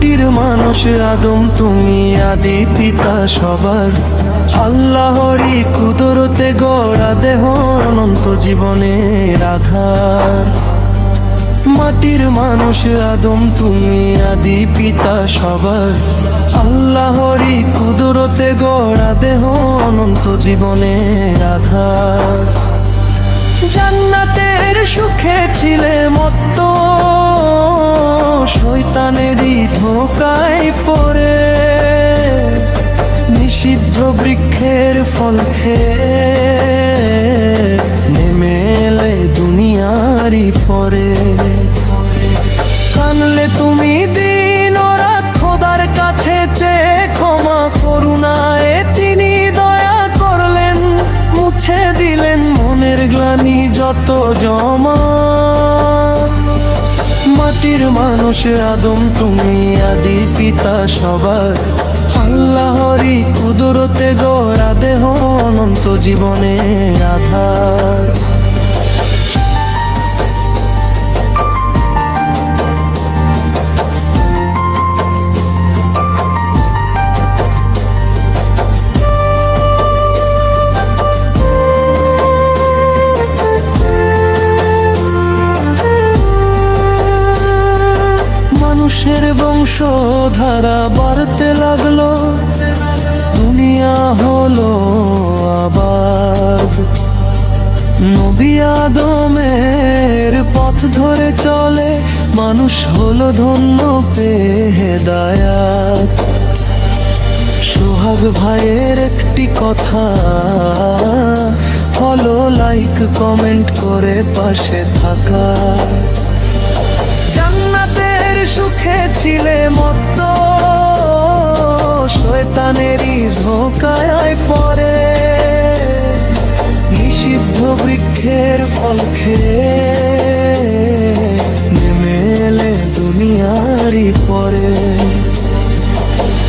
মাটির মানুষ আদম তুমি আদি পিতা সবার। আল্লাহরই কুদরতে গড়া দেহ অনন্ত জীবনের আধার। মাটির মানুষ আদম তুমি আদি পিতা সবার। আল্লাহরই কুদরতে গড়া দেহ অনন্ত জীবনের আধার। জান্নাতের সুখে ছিলে মত্ত, শয়তানেরই ধোঁকায় পড়ে নিষিদ্ধ বৃক্ষের ফল খেয়ে নেমে এলে দুনিয়ারই পরে। কানলে তুমি দিন ও রাত খোদার কাছে চেয়ে ক্ষমা করুণায় তিনি দয়া করলেন, মুছে দিলেন মনের গ্লানি যত জমা। মাটির মানুষ আদম তুমি আদি পিতা সবার। আল্লাহরই কুদরতে গড়া দেহ অনন্ত জীবনের আধার। মানুষের বংশধারা বাড়তে লাগলো, দুনিয়া হলো আবাদ। নবী আদমের পথ ধরে চলে মানুষ হলো ধন্য পেয়ে হেদায়াত। সোহাগ ভাইয়ের একটি কথা, ফলো লাইক কমেন্ট করে পাশে থাকা। জান্নাতের সুখে ছিলে মত্ত, শয়তানেরই ধোঁকায় পড়ে নিষিদ্ধ বৃক্ষের ফল খেয়ে নেমে এলে দুনিয়ারই পরে।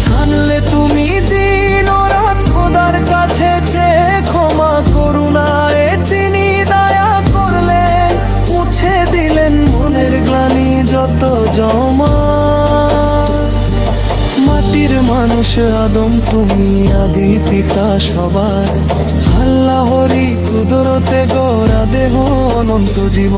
কানলে তুমি দিন ও রাত খোদার কাছে চেয়ে ক্ষমা করুণায় তিনি দয়া করলেন, মুছে দিলেন মনের গ্লানি যত জমা। মাটির মানুষ আদম তুমি আদি পিতা সবার। আল্লাহরই কুদরতে গড়া দেহ অনন্ত জীবন।